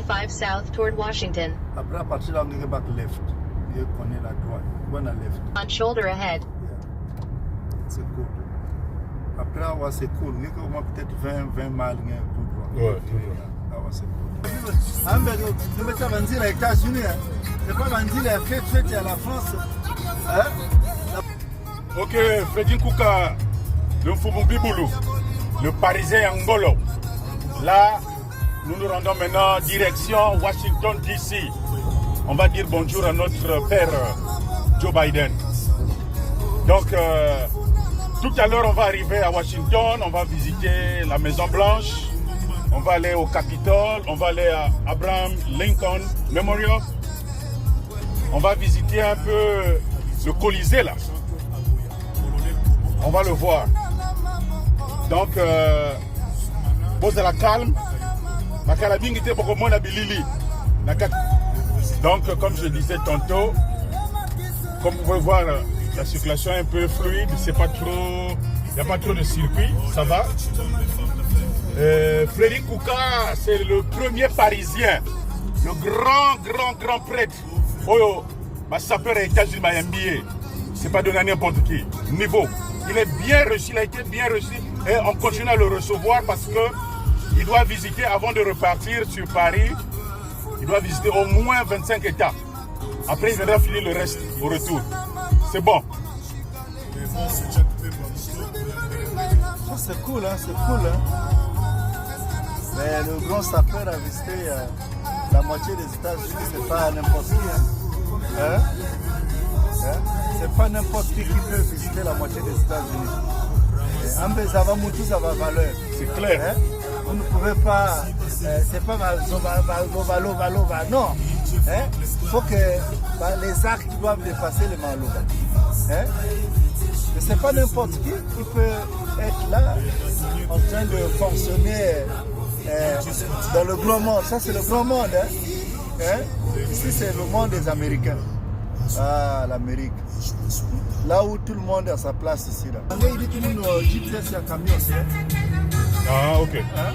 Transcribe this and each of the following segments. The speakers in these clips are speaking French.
95 south toward Washington. Après, à partir de là, on est back left. Il connaît la droite. On a left. On shoulder ahead. Yeah. C'est cool. Après, ouais, c'est cool. On est au moins peut-être 20 miles tout droit. Ouais, tout droit. Ah ouais, c'est cool. Nous mettons Vanzil aux États-Unis. C'est pas Vanzil a fait à la France. Hein? Ok, Freddy Kouka, le Mfumumbi Boulou, le Parisien Angolo. Là, nous nous rendons maintenant direction Washington DC. On va dire bonjour à notre père Joe Biden. Donc, tout à l'heure, on va arriver à Washington, on va visiter la Maison Blanche, on va aller au Capitole, on va aller à Abraham Lincoln Memorial. On va visiter un peu le Colisée là. On va le voir. Donc, pose à la calme. Donc, comme je disais tantôt, comme vous pouvez voir, la circulation est un peu fluide. C'est pas trop, il n'y a pas trop de circuit, ça va. Freddy Kouka, c'est le premier Parisien, le grand prêtre. Oh, ma sapeur est États-Unis, ma MBA. C'est pas donné à n'importe qui. Niveau. Il est bien reçu, il a été bien reçu et on continue à le recevoir parce que il doit visiter avant de repartir sur Paris. Il doit visiter au moins 25 États. Après, il viendra finir le reste au retour. C'est bon. C'est cool, hein, c'est cool. Hein. Mais le grand sapeur a visité la moitié des États-Unis, c'est pas n'importe qui. Hein? Hein? C'est pas n'importe qui peut visiter la moitié des États-Unis. Ça va monter, ça va valeur. C'est clair. Hein? Vous ne pouvez pas, c'est pas Malova, non. Hein? Il faut que les arcs doivent dépasser les Malova. Hein? Mais c'est pas n'importe qui peut être là en train de fonctionner dans le grand monde. Ça, c'est le grand monde. Hein? Hein? Ici, c'est le monde des Américains. Ah, l'Amérique. Là où tout le monde a sa place ici. Là. Il dit que nous, GPS, c'est un camion. Ah, ok. Hein?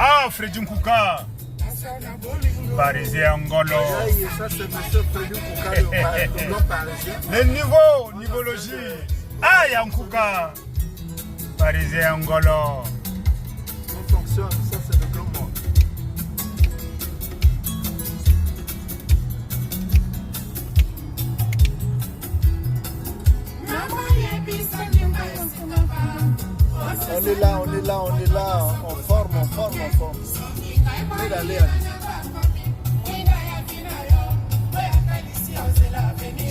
Ah, Freddy Kouka. Parisien Angolo. Ça, c'est M. Freddy Kouka, le blanc parisien. Le niveau, nivologie. Ah, Yankouka. Parisien Angolo. On fonctionne, ça, c'est le grand monde. On est là, on forme. On est d'aller à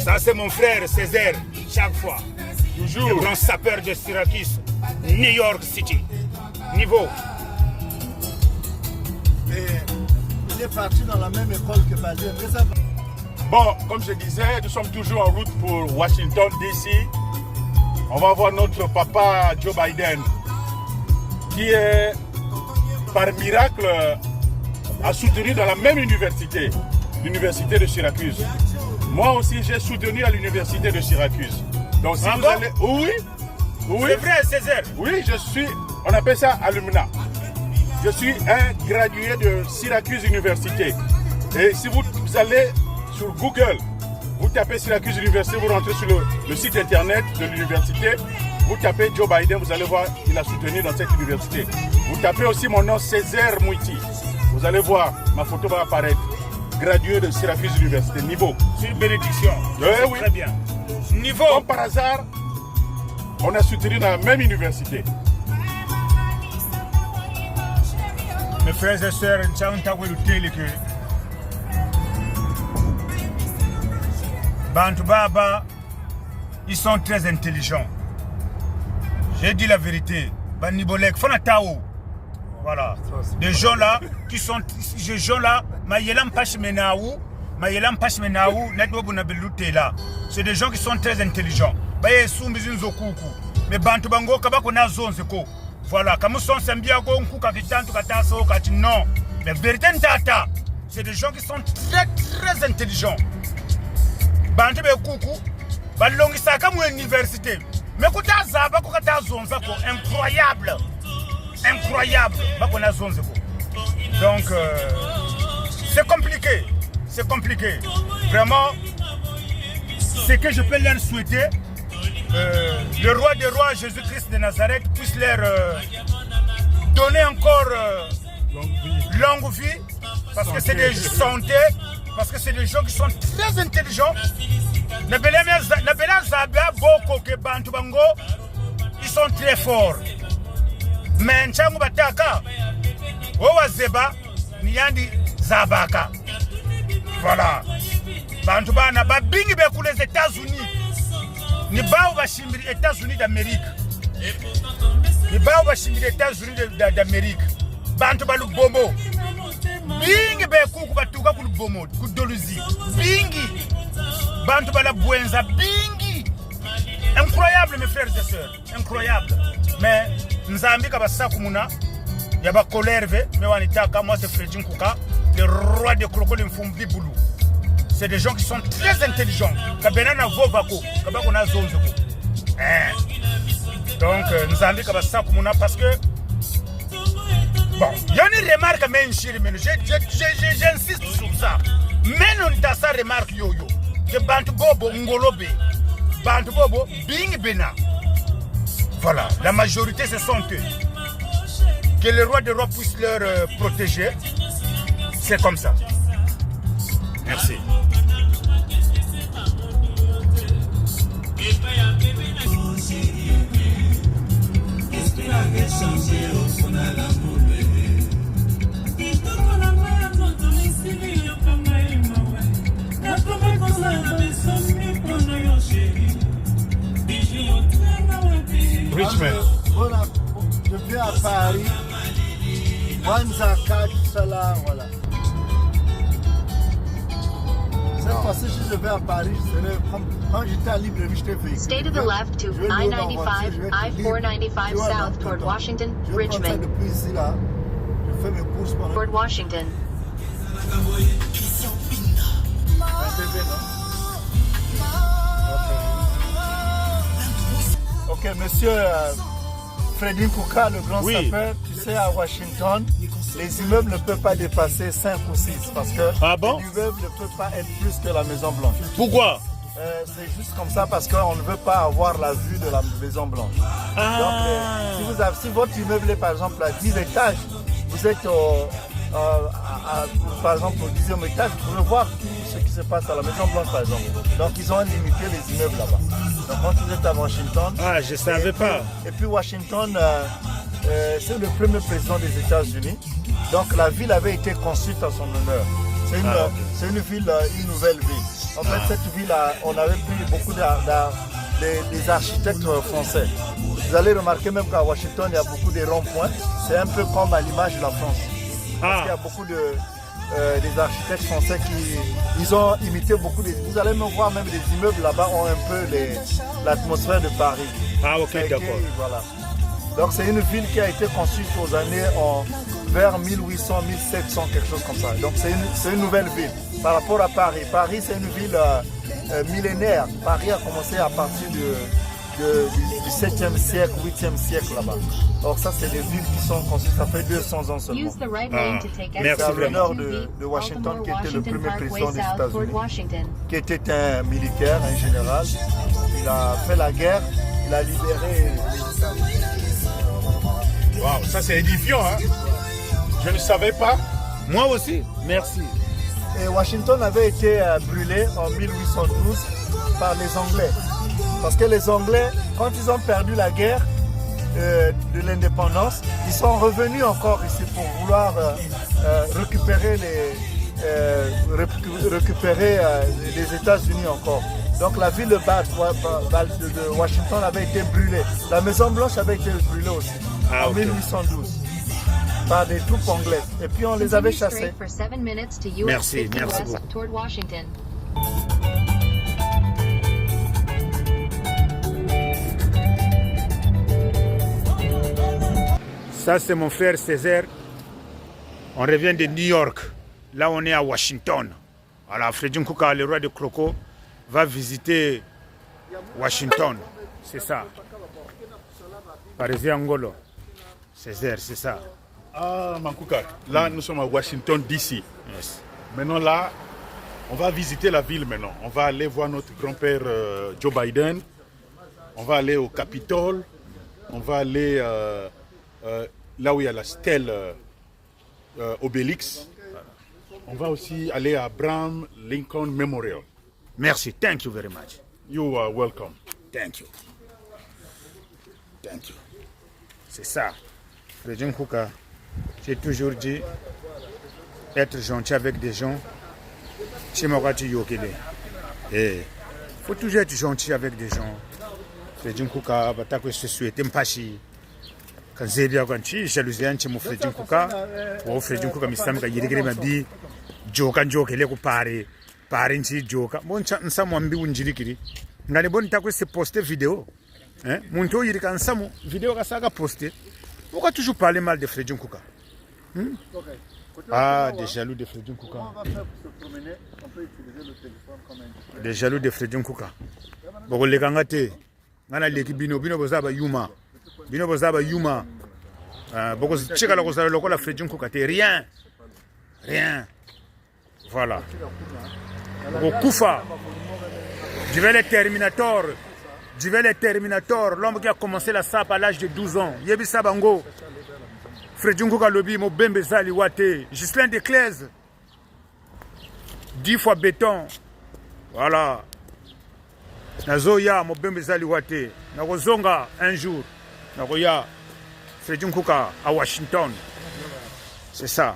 Ça, c'est mon frère Césaire, chaque fois. Toujours. Le grand sapeur de Syracuse, New York City. Niveau. Et il est parti dans la même école que Biden. Bon, comme je disais, nous sommes toujours en route pour Washington, D.C. On va voir notre papa Joe Biden, qui est, par miracle, a soutenu dans la même université, l'université de Syracuse. Moi aussi, j'ai soutenu à l'université de Syracuse. Donc, si vous allez... Oui. C'est vrai, Césaire. Oui, je suis, on appelle ça alumna. Je suis un gradué de Syracuse Université. Et si vous allez sur Google, vous tapez Syracuse Université, vous rentrez sur le site internet de l'université, vous tapez Joe Biden, vous allez voir, il a soutenu dans cette université. Vous tapez aussi mon nom, Césaire Mouiti. Vous allez voir, ma photo va apparaître. Gradué de Syracuse Université, niveau. C'est une bénédiction. Oui. Très bien. Niveau. Comme par hasard, on a soutenu dans la même université. Mes frères et sœurs, Bantu Baba, ils sont très intelligents. J'ai dit la vérité. Banibolek, Fanatao. Voilà. Des gens là qui sont ces gens là, c'est des gens qui sont très intelligents. Mais Bantu Bango Kabako na zone seko. Voilà, comme son sembia go nkuka kitantu kataso kati non. Mais vérité ntata. c'est des gens qui sont très très intelligents. Bantu be kuku, balongisa comme université. Mais quand tu as incroyable. Incroyable. Donc, c'est compliqué. C'est compliqué. Vraiment, ce que je peux leur souhaiter, le roi des rois, Jésus-Christ de Nazareth, puisse leur donner encore longue vie, parce que c'est des santé, parce que c'est des gens qui sont très intelligents. Ils sont très forts. Mais Nchangu Bataka, Owazeba, Niyandi Zabaka. Voilà. Bantu bana babingi beku les États-Unis. Ni bao bashimiri États-Unis d'Amérique. Ni bao bashimiri États-Unis d'Amérique. Bantu balu bomo. Bingi beku kubatuka kulu bomo, kudoluzi. Bingi. Bantu bala buenza bingi. Incroyable mes frères et sœurs, incroyable. Mais Nzambi kabasa kumuna yaba kolerve me wanitaka moi c'est Fredin Kuka, le roi de crocodile mfumbi boulou. C'est des gens qui sont très intelligents. Kabenana vovako, kabako na zonzoko. Donc Nzambi kabasa kumuna parce que bon, il y a une remarque mais j'insiste sur ça. Mais on dans sa remarque yo-yo. De Bantu Bobo Ngolobe, Bantu Bobo Bing Bena. Voilà, la majorité ce sont eux. Que le roi des rois puisse leur protéger. C'est comme ça. Merci. Richmond. Voilà, je viens à Paris. Wanzaka, tout ça là, voilà. Cette fois-ci, si je vais à Paris, je serai comme quand j'étais à Libreville, je t'ai fait. Stay to the left to I-95, I-495 south toward Washington, Richmond. Depuis ici là, je fais mes courses pendant. Toward Washington. Ok, monsieur Fredin Kuka, le grand sapeur, tu sais, à Washington, les immeubles ne peuvent pas dépasser 5 ou 6 parce que l'immeuble ne peut pas être plus que la Maison Blanche. Pourquoi? C'est juste comme ça parce qu'on ne veut pas avoir la vue de la Maison Blanche. Donc, si votre immeuble est par exemple à 10 étages, vous êtes par exemple au 10e étage, vous pouvez voir tout ce qui se passe à la Maison Blanche par exemple. Donc ils ont limité les immeubles là-bas. Donc quand vous êtes à Washington... Ah, je ne savais pas. Et puis Washington, c'est le premier président des États-Unis. Donc la ville avait été construite à son honneur. C'est une ville, une nouvelle ville. En fait, cette ville, on avait pris beaucoup des architectes français. Vous allez remarquer même qu'à Washington, il y a beaucoup de ronds-points. C'est un peu comme à l'image de la France. Parce qu'il y a beaucoup des architectes français qui ont imité beaucoup de... Vous allez même voir, même les immeubles là-bas ont un peu l'atmosphère de Paris. Ah, ok, d'accord. Voilà. Donc c'est une ville qui a été construite aux années vers 1800, 1700, quelque chose comme ça. Donc c'est une nouvelle ville par rapport à Paris. Paris, c'est une ville millénaire. Paris a commencé à partir du 7e siècle, 8e siècle là-bas. Or ça, c'est des villes qui sont construites, ça fait 200 ans seulement. Merci à l'honneur de Washington, qui était le premier président des États-Unis, qui était un militaire, un général. Il a fait la guerre, il a libéré les États-Unis. Wow, ça c'est édifiant, hein? Je ne savais pas. Moi aussi, merci. Et Washington avait été brûlé en 1812 par les Anglais. Parce que les Anglais, quand ils ont perdu la guerre de l'indépendance, ils sont revenus encore ici pour vouloir récupérer les États-Unis encore. Donc la ville de Washington avait été brûlée. La Maison Blanche avait été brûlée aussi en 1812 par des troupes anglaises. Et puis on les avait chassés. Merci, merci beaucoup. Ça, c'est mon frère Césaire. On revient de New York. Là, on est à Washington. Alors, Freddy Nkouka, le roi de Croco, va visiter Washington. C'est ça. Parisien Angolo. Césaire, c'est ça. Ah, Mankouka, là, nous sommes à Washington, D.C. Yes. Maintenant, là, on va visiter la ville maintenant. On va aller voir notre grand-père Joe Biden. On va aller au Capitole. On va aller là où il y a la stèle Obélix. On va aussi aller à Abraham Lincoln Memorial. Merci. Thank you very much. You are welcome. Thank you. Thank you. C'est ça. Freddy Nkouka, j'ai toujours dit, être gentil avec des gens, c'est moi qui yokele. Et faut toujours être gentil avec des gens. Freddy Nkouka, batako se souhaiter mpashi. Quand j'ai bien ganchi, jalousie anti mo Freddy Nkouka, o Freddy Nkouka misam ka yirigiri mabi, joka njokele ku pare nchi joka. Bon nsamu ambi unjirikiri. Ngani bon tako se poster vidéo. Hein? Muntu yirika nsamu vidéo ka saka poster. Pourquoi toujours parler mal de Freddy Nkouka? Ah, des jaloux de Freddy Nkouka. On va faire pour se promener, on peut utiliser le téléphone comme un... Des jaloux de Freddy Nkouka. Boko lekanga te. Ngana leki bino bozaba yuma. Bino bozaba yuma. Boko cheka la kozala lokola Freddy Nkouka te rien. Rien. Voilà. Boko kufa. Divel le Terminator, l'homme qui a commencé la sape à l'âge de 12 ans. Yebi Sabango. Freddy Nkouka lobi mo bembe zali wate. Ghislain Desclèze. 10 fois béton. Voilà. Nazoya mo bembe zali wate. Nakozonga un jour. Nakoya Freddy Nkouka à Washington. C'est ça.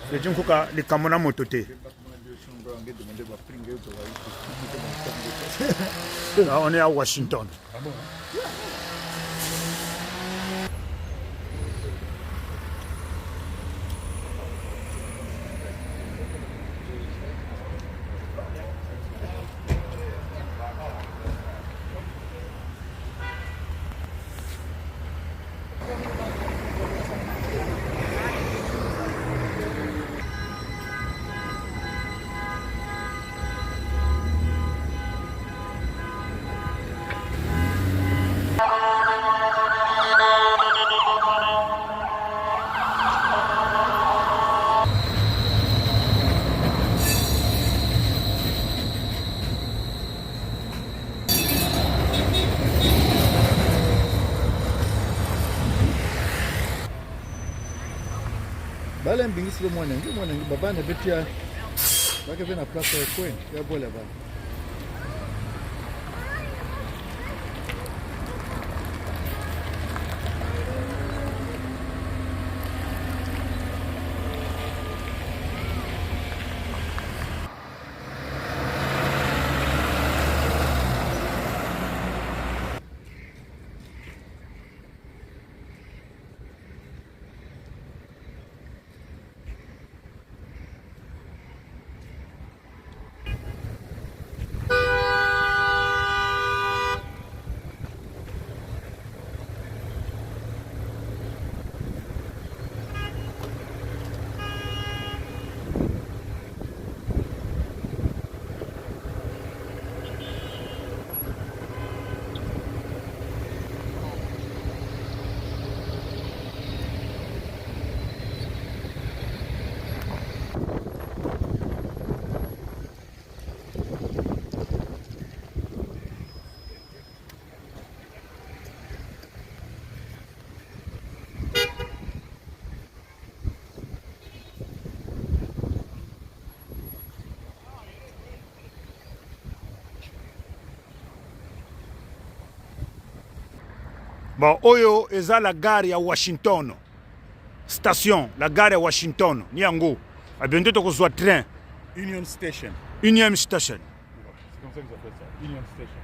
Freddy Nkouka le kamona motote. Là, on est à Washington. Bale mbingisi le mwana baba na betia baka vena place kwen ya bola ba. Bon, Oyo eza la gare à Washington. Station, la gare à Washington. Niango. A bientôt tu reçois train. Union Station. Union Station. C'est comme ça qu'ils appellent ça. Union Station.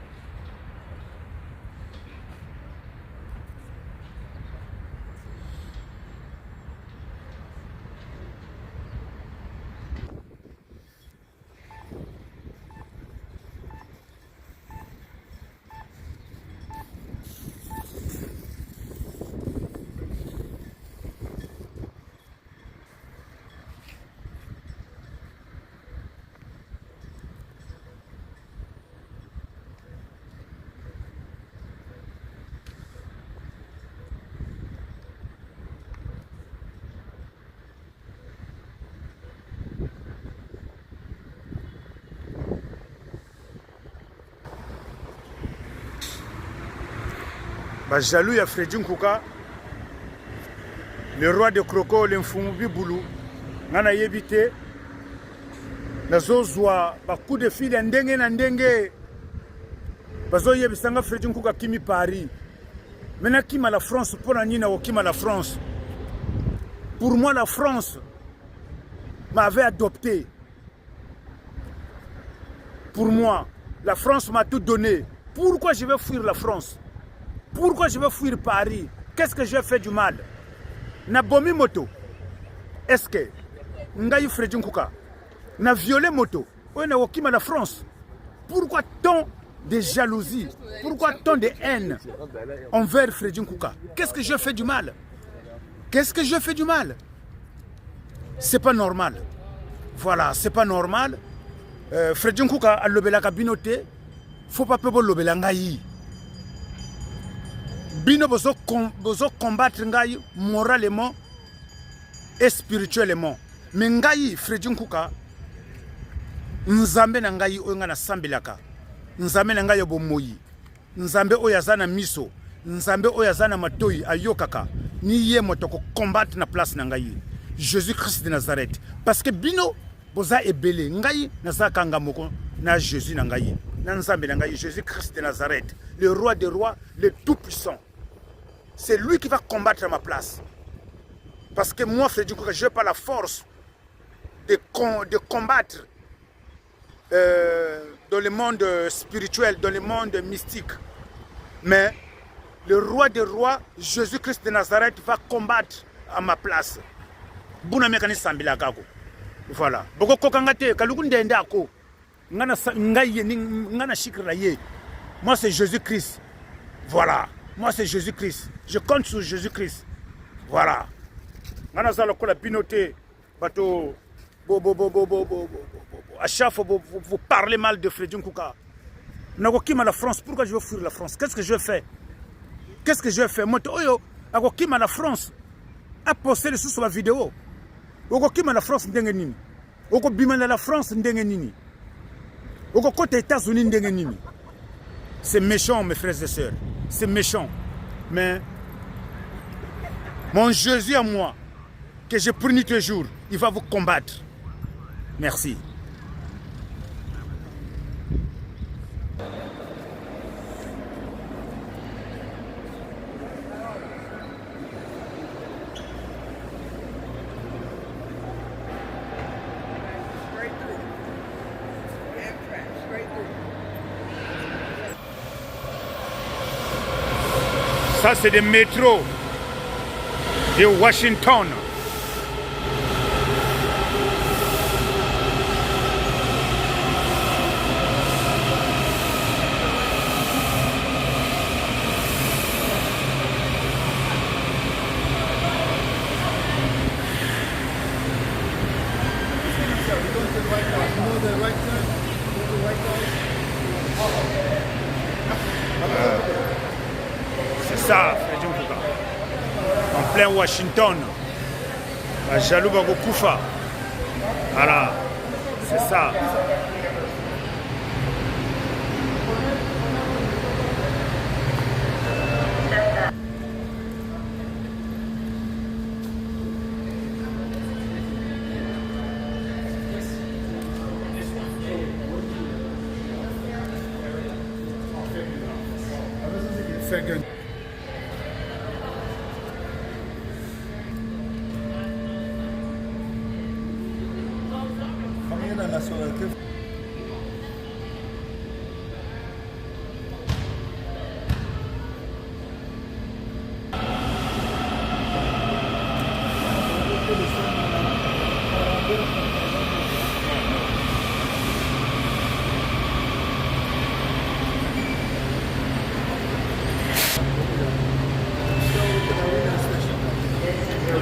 Bajalou ya Freddy Nkuka, le roi de Kroko, l'Infumu Bibulu, Nana Yebite, Nazozwa, Bakou de fil, Ndenge Nandenge, Bazo Yebisanga Freddy Nkuka Kimi Paris. Maintenant, Kim à la France, pour Nina ou Kim à la France. Pour moi, la France m'avait adopté. Pour moi, la France m'a tout donné. Pourquoi je vais fuir la France? Pourquoi je vais fuir Paris? Qu'est-ce que j'ai fait du mal? Nabomi moto. Est-ce que Ngaï Freddy Nkuka n'a violé moto? On a okima la France. Pourquoi tant de jalousie? Pourquoi tant de haine envers Freddy Nkuka? Qu'est-ce que j'ai fait du mal? Qu'est-ce que j'ai fait du mal? C'est pas normal. Voilà, c'est pas normal. Freddy Nkuka a lobela kabinote. Faut pas pebo lobela ngai. Bino bozo combattre ngai moralement et spirituellement. Mais ngai Freddy Nkuka nzambe na ngai oyo nga na sambelaka. Nzambe na ngai yobo moyi. Nzambe oyo azana miso. Nzambe oyo azana matoyi ayokaka. Ni ye motoko combattre na place na ngai. Jésus-Christ de Nazareth. Parce que bino boza ebele ngai nazaka ngamoko na Jésus na ngai. Na nzambe na ngai Jésus-Christ de Nazareth, le roi des rois, le tout-puissant. C'est lui qui va combattre à ma place. Parce que moi, Freddy Nkuka, je n'ai pas la force de combattre dans le monde spirituel, dans le monde mystique. Mais le roi des rois, Jésus-Christ de Nazareth, va combattre à ma place. Voilà. Moi, c'est Jésus-Christ. Voilà. Moi, c'est Jésus-Christ. Je compte sur Jésus-Christ. Voilà. À chaque fois, vous parlez mal de Freddy Nkuka. Nagokim à la France. Pourquoi je veux fuir la France? Qu'est-ce que je fais? Qu'est-ce que je fais? Moi, Nagokim à la France. A posté le sur la vidéo. Nagokim à la France, ndengenini. Nagokim à la France, ndengenini. Nagokim aux États-Unis, ndengenini. C'est méchant, mes frères et sœurs. C'est méchant. Mais mon Jésus à moi, que j'ai pris tous les jours, il va vous combattre. Merci. Ça, c'est des métros de Washington. C'est ça, Freddy Nkuka. En plein Washington. La jaloux Bagokoufa. Voilà. C'est ça. Second. Combien de nationalités?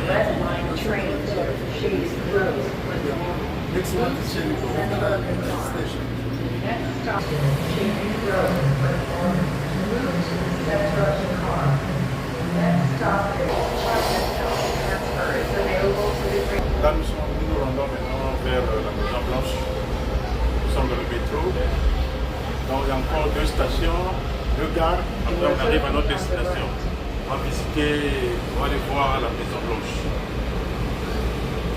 Red line train to Shays Road. Next one is Station. Next stop is Shays Road. Next Russian car. Next stop is transfer is available to the train. Là, nous nous rendons maintenant vers la Maison Blanche. Nous sommes dans le métro. Donc, il y a encore 2 stations, 2 gares. Après, on arrive à notre destination. visiter, on va aller voir la Maison Blanche.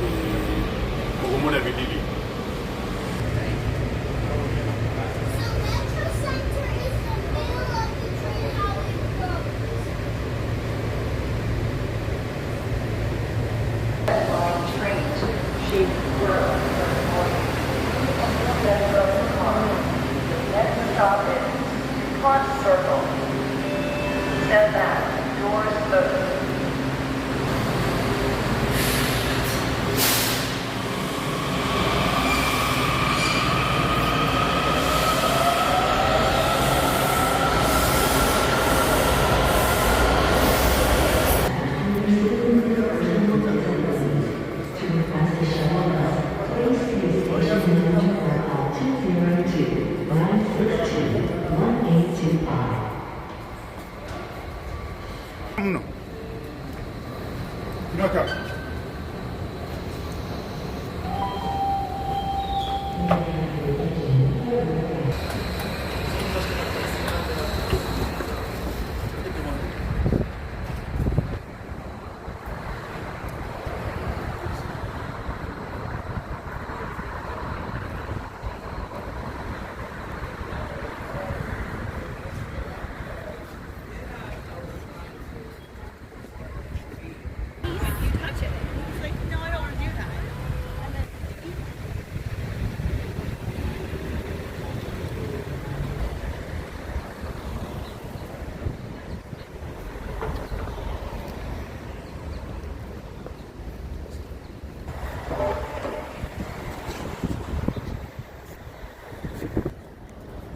Et pour le monde à venir. Stop it. Park circle. Step back. Doors closed. Non. D'accord.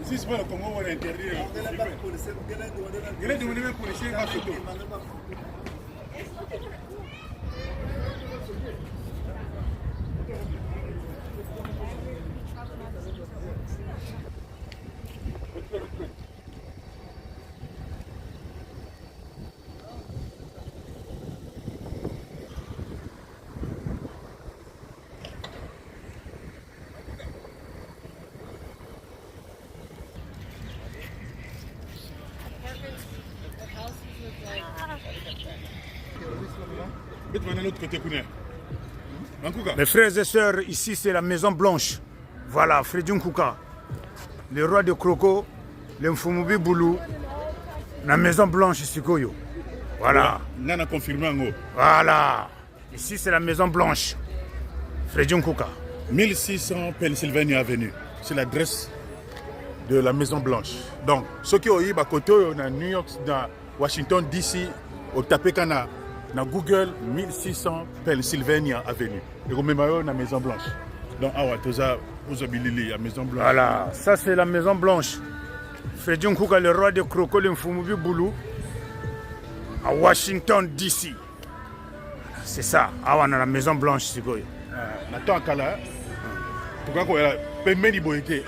Ici, c'est pas le Congo, on va interdire. Il est demandé même pour les chiens, photo. Mes frères et sœurs, ici c'est la Maison Blanche. Voilà, Freddy Nkouka, le roi de Kroko, le Mfumubi Boulou, la Maison Blanche Sikoyo. Voilà. On a confirmé en haut. Voilà. Ici c'est la Maison Blanche. Freddy Nkouka. 1600 Pennsylvania Avenue. C'est l'adresse de la Maison Blanche. Donc, ceux qui ont eu à côté, dans New York, dans Washington, D.C., au Tapekana, dans Google, 1600 Pennsylvania Avenue. Et au même dans la Maison Blanche. Donc, vous avez la Maison Blanche. Voilà, ça c'est la Maison Blanche. Freddy Nkouka, le roi de Kroko, le Mfumubi Boulou, à Washington, D.C. C'est ça, on a la Maison Blanche, c'est quoi? Nathan Kala, pourquoi qu'on a permis de boyauter?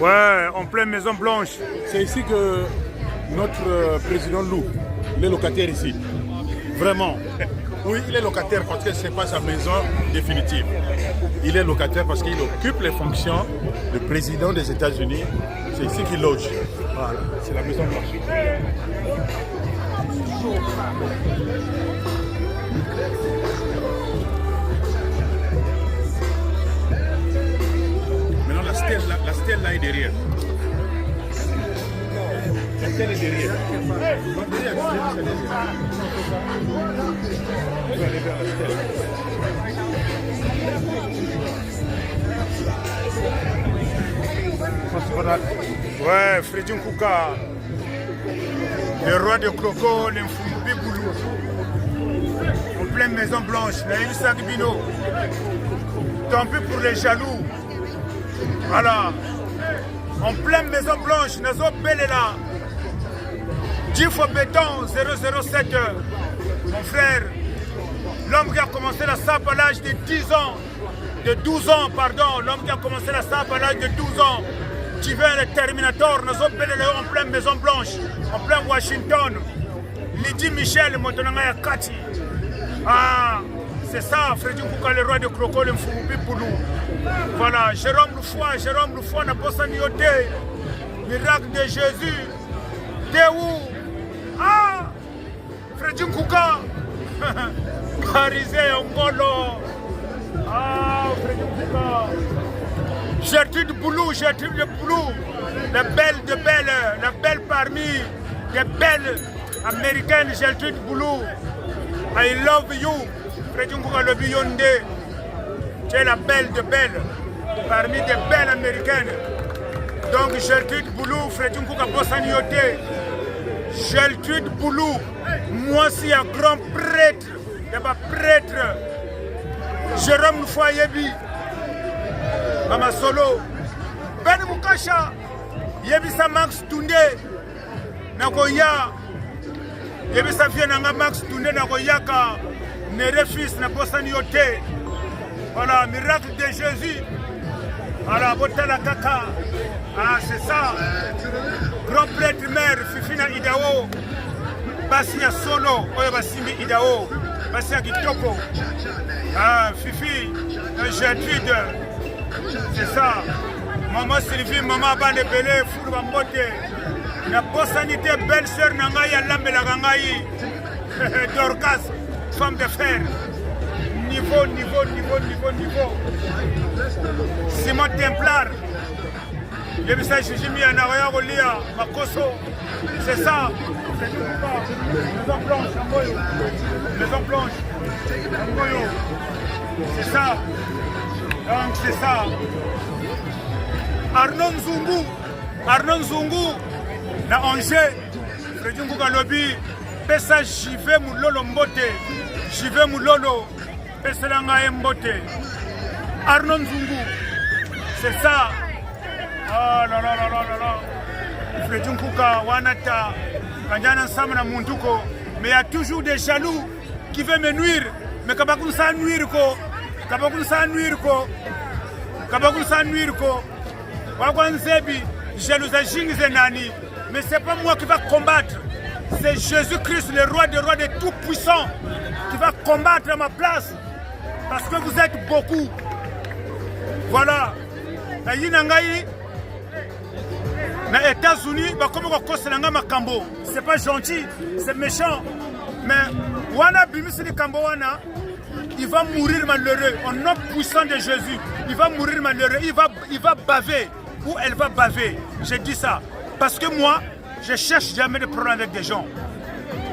Ouais, en pleine Maison Blanche. C'est ici que notre président Lou, il est locataire ici. Vraiment. Oui, il est locataire parce que ce n'est pas sa maison définitive. Il est locataire parce qu'il occupe les fonctions de président des États-Unis. C'est ici qu'il loge. Voilà, c'est la Maison Blanche. Maintenant, la stèle là est derrière. La stèle est derrière. On va aller vers la stèle. Ouais, Freddy Nkouka, le roi de Kroko, le Mfumubi Boulou, en pleine Maison Blanche, la Ilsa Bino. Tant pis pour les jaloux. Voilà. En pleine Maison Blanche, nous sommes belle là. 10 fois béton 007. Mon frère, l'homme qui a commencé la sape à l'âge de 10 ans, de 12 ans, pardon, l'homme qui a commencé la sape à l'âge de 12 ans, qui veut le Terminator, nous sommes belle là en pleine Maison Blanche, en plein Washington. Lydie Michel, Motonanga Kati. Ah, c'est ça, Freddy Kouka, le roi de Croco, le Mfoubi pour nous. Voilà, Jérôme Loufoua, n'a pas sanioté. Miracle de Jésus. T'es où? Ah, Freddy Kouka. Parisé, Ongolo. Ah, Freddy Kouka. Gertrude Boulou, la belle de belle, la belle parmi les belles américaines, Gertrude Boulou. I love you. Freddy Kouka le Biyonde. Tu es la belle de belle, parmi des belles américaines. Donc Gertrude Boulou, Freddy Kouka Bossanioté. Gertrude Boulou, moi aussi un grand prêtre, il y a pas prêtre. Jérôme Foyebi, Mama Solo, Ben Mukasha, Yebisa Max Tunde, Nagoya, Yebisa Fiananga Max Tunde, Nagoyaka, Nerefis, Nabosanioté. Voilà, miracle de Jésus. Voilà, Botala Kaka. Ah, c'est ça. Grand prêtre mère, Fifina Idao. Basia Solo, Oya Basimi Idao. Basia Kitoko. Ah, Fifi, Gertrude. C'est ça. Maman Sylvie, maman Bane Belé, Foul Bambote. La bosanité, belle-sœur Nangaï, Lambela Gangaï. Dorcas, femme de fer. Niveau. Simon Templar. Le message Jimmy Anawaya Rolia, Makoso. C'est ça. Maison Blanche, Maison Blanche. C'est ça. Donc c'est ça. Arnon Zungu. Na Angers. Freddy Kouka Lobby. Pesa Jive Moulolo Mbote. Jive Moulolo. Peselanga Mbote. Arnon Zungu. C'est ça. Ah là. Freddy Kouka Wanata. Kanjana Samana Munduko. Mais il y a toujours des jaloux qui veulent me nuire. Mais Kabakun sa nuire ko. Wagwan Zebi, jalousa Zenani. Mais c'est pas moi qui va combattre. C'est Jésus-Christ, le roi des rois, des tout-puissants, qui va combattre à ma place. Parce que vous êtes beaucoup. Voilà. Les États-Unis, c'est pas gentil, c'est méchant. Mais Wana Bimisili Kambowana, il va mourir malheureux. Au nom puissant de Jésus, il va mourir malheureux. Il va baver. Ou elle va baver. Je dis ça. Parce que moi, je cherche jamais de problème avec des gens.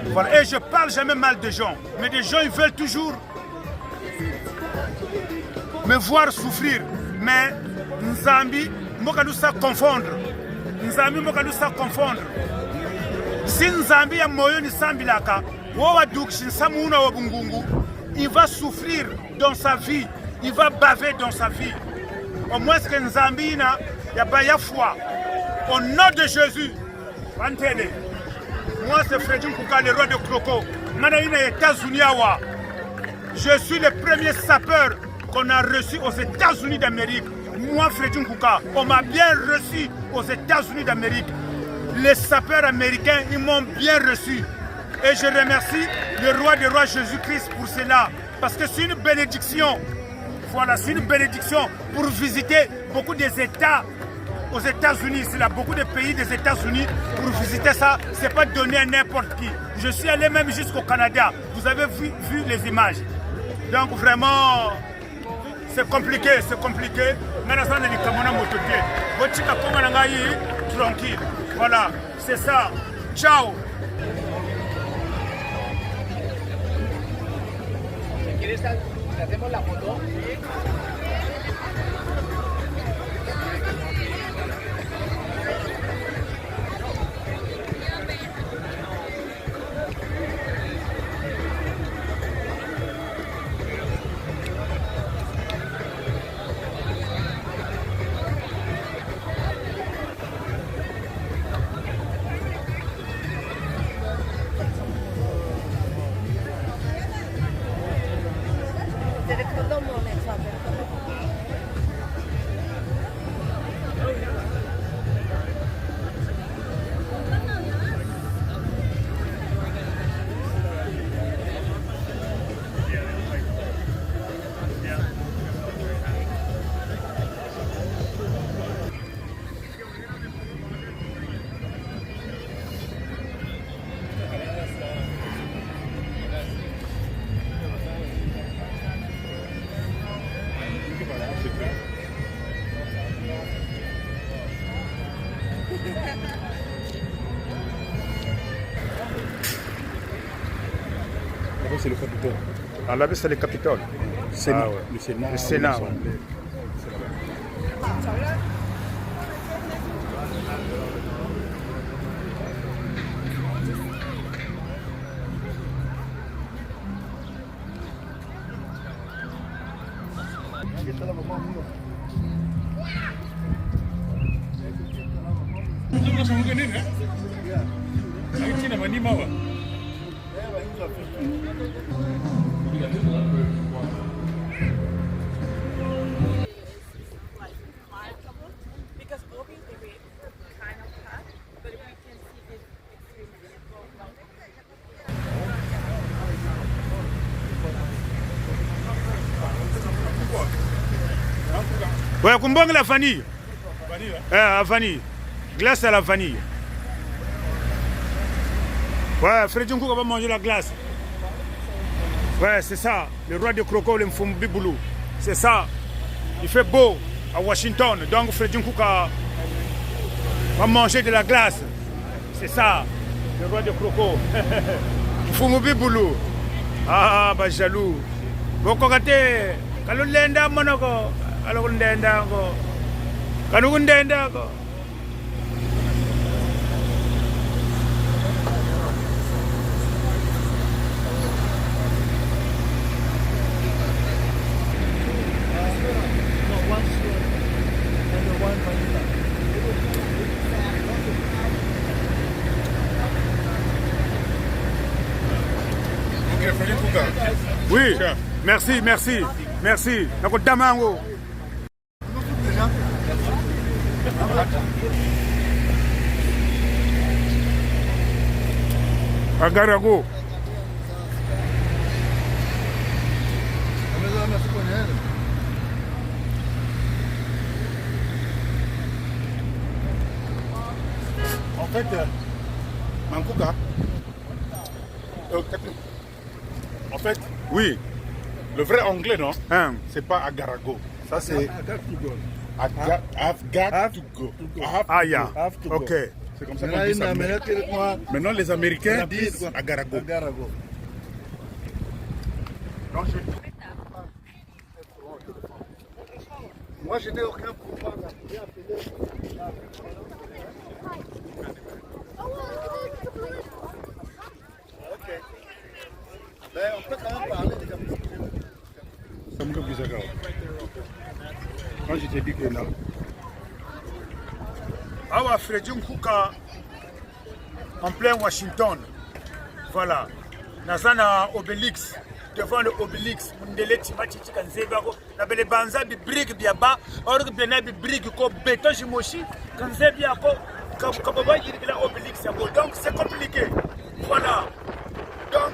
Voilà. Et je parle jamais mal des gens. Mais des gens, ils veulent toujours me voir souffrir. Mais Nzambi, Mokalousa confondre. Si Nzambi a moyo ni sambilaka, il va souffrir dans sa vie. Il va baver dans sa vie. Au moins que Nzambi n'a pas de foi. Au nom de Jésus, moi c'est Freddy Kouka, le roi de Croco. Je suis le premier sapeur qu'on a reçu aux États-Unis d'Amérique. Moi, Freddy Kouka, on m'a bien reçu aux États-Unis d'Amérique. Les sapeurs américains, ils m'ont bien reçu. Et je remercie le roi des rois Jésus-Christ pour cela. Parce que c'est une bénédiction. Voilà, c'est une bénédiction pour visiter beaucoup des États aux États-Unis. C'est là, beaucoup de pays des États-Unis. Pour visiter ça, ce n'est pas donné à n'importe qui. Je suis allé même jusqu'au Canada. Vous avez vu les images. Donc vraiment, c'est compliqué. Tranquille. Voilà, c'est ça. Ciao. ¿Hacemos la foto? c'est le Capitole. Ah, là-bas, c'est le Capitole. Sénat. Ah, ouais. Le Sénat. Le Sénat, ouais. l'Assemblée. Because obviously we're kind of hot, but we can see this extremely Ouais, combien la vanille? La vanille. Glace à la vanille. Ouais, Freddy Nkouka va manger la glace. Ouais, c'est ça. Le roi de Croco, le Mfumbiboulou. C'est ça. Il fait beau à Washington. Donc Freddy Nkouka va manger de la glace. C'est ça. Le roi de Croco. Mfumbiboulou. Ah, bah jaloux. Boko kate. Kalau lenda monoko. Kalau lenda ko. Kalau lenda ko. Ok, Freddy Nkouka. Oui, merci, merci, merci. Nako damango. Agarago. En fait, Nkouka. En fait, Oui. le vrai anglais, non? Hein. C'est pas Agarago. Ça, c'est. I've got to go. I have to Ah, go. ya. have to go. Ok. C'est comme ça qu'on dit ça. Maintenant, les Américains disent Agarago. Agarago. Donc, Moi, je n'ai aucun pouvoir d'appeler. Ok. Ben, on peut quand même parler des capacités. ça me fait plus grave. Quand je t'ai dit que non. Awa Freddy Nkouka en plein Washington. Voilà. Nazana Obélix. Devant le Obélix, Mundele Timachichi Kanzebako, na bele banza bi brique biaba, or que na bi brique ko béton jimoshi, Kanzebiako, Kababa yirila Obélix yabo. Donc c'est compliqué. Voilà. Donc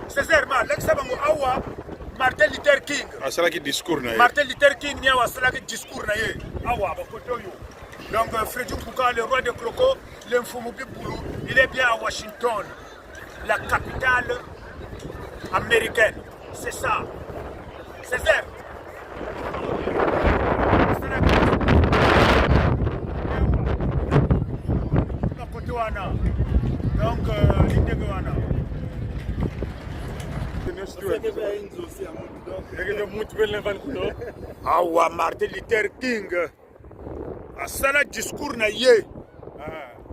Césaire Ma, l'examen Awa, Martin Luther King. Ah, c'est là qui discours, non? Martin Luther King n'y a pas de discours naïe. Awa, bakotoyo. Donc Freddy Nkouka, le roi de Croco, l'Infomobiboulou, il est bien à Washington, la capitale américaine. C'est ça. Césaire. Donc, Awa Martin Luther King asala discours na ye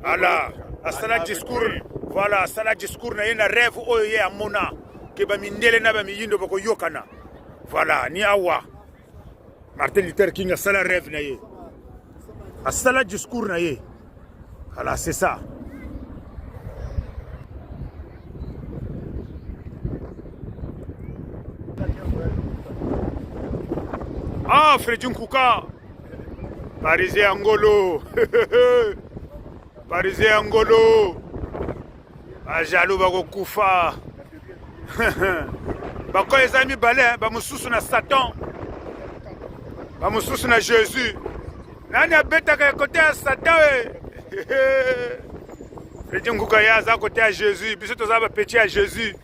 ala asala discours voilà asala discours na ye na rêve oyo ye amona ke bamindele na bamiyindo bakoyokana voilà ni awa Martin Luther King asala rêve na ye asala discours na ye voilà c'est ça. Ah, Freddy Nkouka, Parisien Angolo, Parisien Angolo, Ajalou Bago Koufa, Bako les amis balais, Bamousous na Satan, Bamousous na Jésus, Nani a bêta à côté à Satan, Freddy Nkouka yaza à côté à Jésus, puis tout ça va péter à Jésus.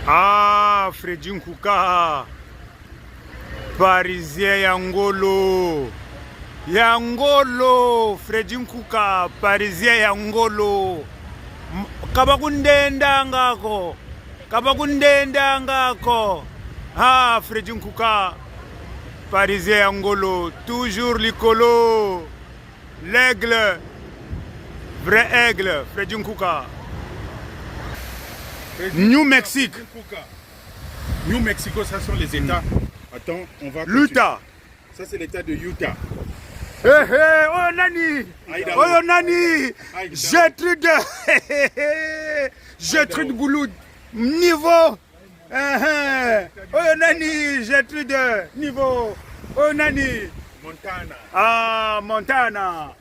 Ah, Freddy Nkouka, Parisien Yangolo, Yangolo, Freddy Nkouka, Parisien Yangolo, kabakundendangako kabakundendangako ah Freddy Nkuka parisien ya ngolo toujours likolo l'aigle vrai aigle Freddy Nkuka. New Mexique. New Mexico, ça sont les États. Attends, on va. L'Utah. Ça, c'est l'État de Utah. Hey, hey, oh nani, Idaho. oh nani, Idaho. Gertrude, Gertrude Bouloud, niveau, oh nani, Gertrude, niveau, oh nani, Montana. ah Montana,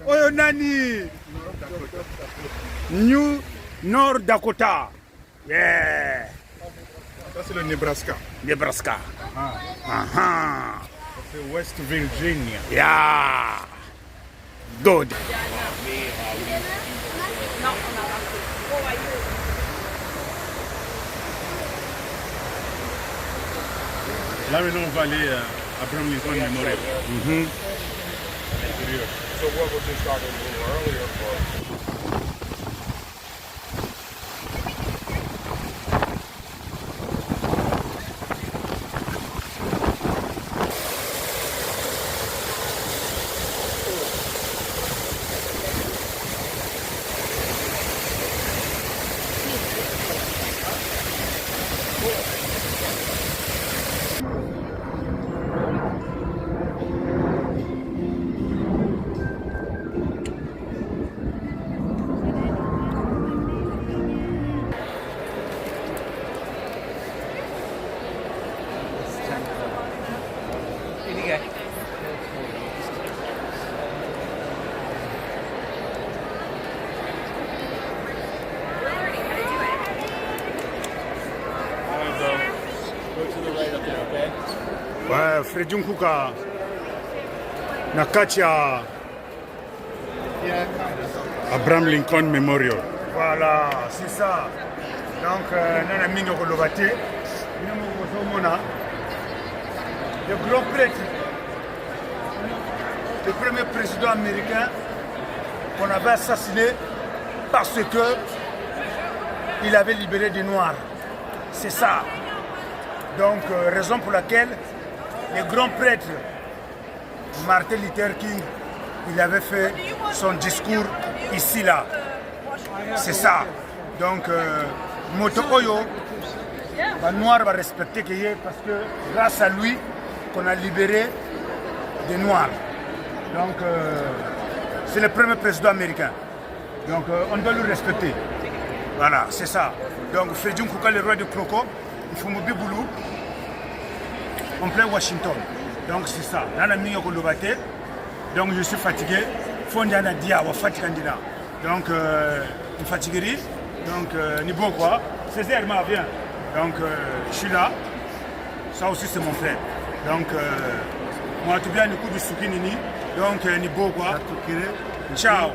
oh nani, New North Dakota, yeah, Ça, c'est le Nebraska. Nebraska, C'est West Virginia. yeah, good. Là, maintenant, on va aller à Abraham Lincoln Memorial. So what was this started a little earlier for? Ouais, Freddy Nkuka na kati ya Abraham Lincoln Memorial. voilà c'est ça donc nana mingi koloba te bino moko kozomona le grand prêtre le premier président américain qu'on avait assassiné parce que il avait libéré des noirs, c'est ça. Donc raison pour laquelle le grand prêtre Martin Luther King, il avait fait son discours ici là. C'est ça. Donc moto oyo les noirs va respecter parce que grâce à lui qu'on a libéré des noirs. Donc c'est le premier président américain. Donc on doit le respecter. Voilà, c'est ça. Donc Freddy Nkuka, le roi de Croco, il faut me boulot en plein Washington. Donc c'est ça. Donc je suis fatigué. Fondiana dia wa fatigandina. Donc fatigué. Donc niveau quoi. Césaire m'a bien. Donc je suis là. Ça aussi c'est mon frère. Donc moi tout bien le coup de Soukinini. Donc niveau quoi. Ciao.